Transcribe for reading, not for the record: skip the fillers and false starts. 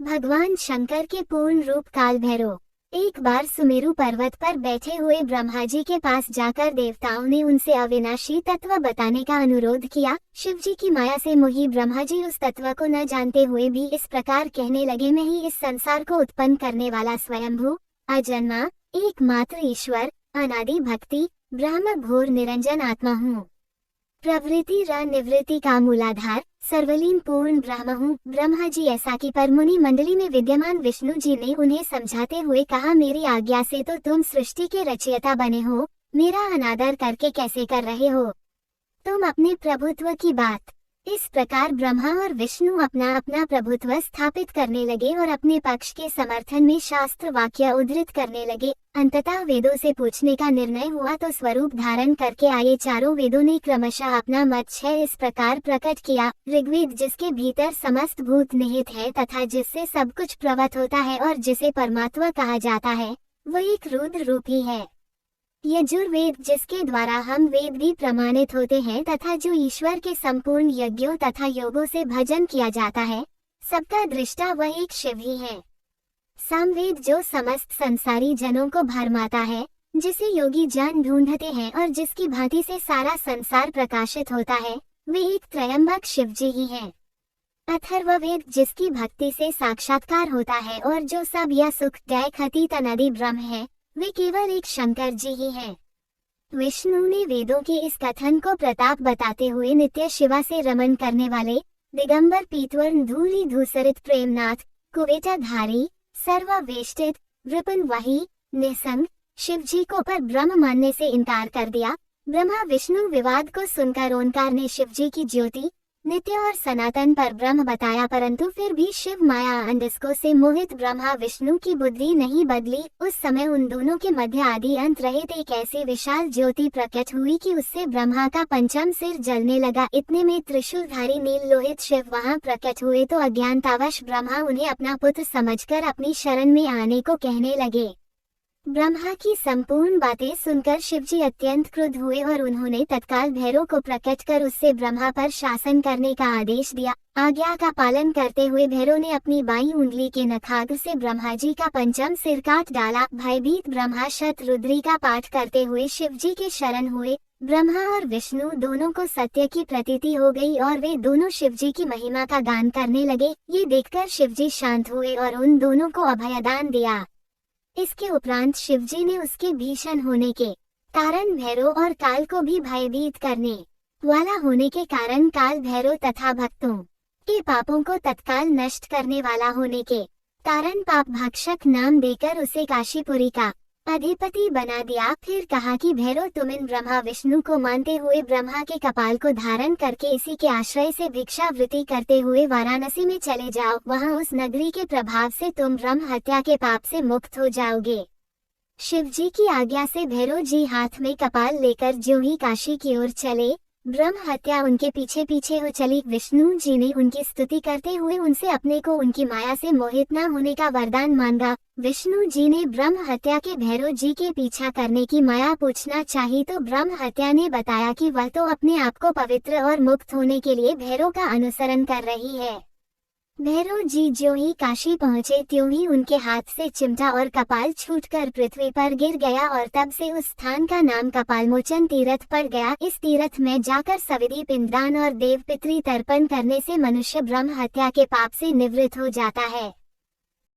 भगवान शंकर के पूर्ण रूप काल भैरव। एक बार सुमेरु पर्वत पर बैठे हुए ब्रह्मा जी के पास जाकर देवताओं ने उनसे अविनाशी तत्व बताने का अनुरोध किया। शिव जी की माया से मोही ब्रह्मा जी उस तत्व को न जानते हुए भी इस प्रकार कहने लगे, मैं ही इस संसार को उत्पन्न करने वाला स्वयंभू अजन्मा एकमात्र ईश्वर अनादि भक्ति ब्रह्म घोर निरंजन आत्मा हूँ। प्रवृत्ति र निवृत्ति का मूलाधार सर्वलीन पूर्ण ब्रह्म हूँ। ब्रह्मा जी ऐसा कि पर मुनि मंडली में विद्यमान विष्णु जी ने उन्हें समझाते हुए कहा, मेरी आज्ञा से तो तुम सृष्टि के रचयिता बने हो, मेरा अनादर करके कैसे कर रहे हो तुम अपने प्रभुत्व की बात। इस प्रकार ब्रह्मा और विष्णु अपना अपना प्रभुत्व स्थापित करने लगे और अपने पक्ष के समर्थन में शास्त्र वाक्य उद्धृत करने लगे। अंततः वेदों से पूछने का निर्णय हुआ तो स्वरूप धारण करके आए चारों वेदों ने क्रमशः अपना मत 6 इस प्रकार प्रकट किया। ऋग्वेद जिसके भीतर समस्त भूत निहित है तथा जिससे सब कुछ प्रवत होता है और जिसे परमात्मा कहा जाता है, वो एक रुद्र रूप ही है। यजुर्वेद जिसके द्वारा हम वेद भी प्रमाणित होते हैं तथा जो ईश्वर के संपूर्ण यज्ञों तथा योगों से भजन किया जाता है, सबका दृष्टा वह एक शिव ही है। सामवेद जो समस्त संसारी जनों को भरमाता है, जिसे योगी जन ढूंढते हैं और जिसकी भांति से सारा संसार प्रकाशित होता है, वे एक त्रयंबक शिव जी ही है। अथर्ववेद जिसकी भक्ति से साक्षात्कार होता है और जो सब या सुख गय खतीत अनादि ब्रह्म है, वे केवल एक शंकर जी ही हैं। विष्णु ने वेदों के इस कथन को प्रताप बताते हुए नित्य शिवा से रमन करने वाले दिगंबर पीतवर्ण धूली धूसरित प्रेमनाथ कुवेटाधारी सर्ववेष्टित वृपन वही निसंग शिव जी को पर ब्रह्म मानने से इनकार कर दिया। ब्रह्मा विष्णु विवाद को सुनकर ओंकार ने शिव जी की ज्योति नित्य और सनातन पर ब्रह्म बताया, परंतु फिर भी शिव माया अंडस्को से मोहित ब्रह्मा विष्णु की बुद्धि नहीं बदली। उस समय उन दोनों के मध्य आदि अंत रहित एक ऐसी विशाल ज्योति प्रकट हुई कि उससे ब्रह्मा का पंचम सिर जलने लगा। इतने में त्रिशूलधारी नील लोहित शिव वहां प्रकट हुए तो अज्ञानतावश ब्रह्मा उन्हें अपना पुत्र समझकर अपनी शरण में आने को कहने लगे। ब्रह्मा की संपूर्ण बातें सुनकर शिवजी अत्यंत क्रुद्ध हुए और उन्होंने तत्काल भैरव को प्रकट कर उससे ब्रह्मा पर शासन करने का आदेश दिया। आज्ञा का पालन करते हुए भैरव ने अपनी बाईं उंगली के नखाग्र से ब्रह्मा जी का पंचम सिर काट डाला। भयभीत ब्रह्मा शतरुद्री का पाठ करते हुए शिवजी के शरण हुए। ब्रह्मा और विष्णु दोनों को सत्य की प्रतीति हो गई और वे दोनों शिवजी की महिमा का गान करने लगे। ये देखकर शिवजी शांत हुए और उन दोनों को अभयदान दिया। इसके उपरांत शिवजी ने उसके भीषण होने के कारण भैरव और काल को भी भयभीत करने वाला होने के कारण काल भैरव तथा भक्तों के पापों को तत्काल नष्ट करने वाला होने के कारण पाप भक्षक नाम देकर उसे काशीपुरी का अधिपति बना दिया। फिर कहा कि भैरव तुम इन ब्रह्मा विष्णु को मानते हुए ब्रह्मा के कपाल को धारण करके इसी के आश्रय से भिक्षावृत्ति करते हुए वाराणसी में चले जाओ। वहां उस नगरी के प्रभाव से तुम ब्रह्म हत्या के पाप से मुक्त हो जाओगे। शिवजी की आज्ञा से भैरव जी हाथ में कपाल लेकर ज्यों ही काशी की ओर चले, ब्रह्म हत्या उनके पीछे पीछे हो चली। विष्णु जी ने उनकी स्तुति करते हुए उनसे अपने को उनकी माया से मोहित न होने का वरदान मांगा। विष्णु जी ने ब्रह्म हत्या के भैरव जी के पीछा करने की माया पूछना चाही तो ब्रह्म हत्या ने बताया कि वह तो अपने आप को पवित्र और मुक्त होने के लिए भैरव का अनुसरण कर रही है। भैरव जी ज्यों ही काशी पहुँचे त्यों ही उनके हाथ से चिमटा और कपाल छूटकर पृथ्वी पर गिर गया और तब से उस स्थान का नाम कपालमोचन तीर्थ पड़ गया। इस तीर्थ में जाकर सविधि पिंडदान और देव पितृ तर्पण करने से मनुष्य ब्रह्म हत्या के पाप से निवृत्त हो जाता है।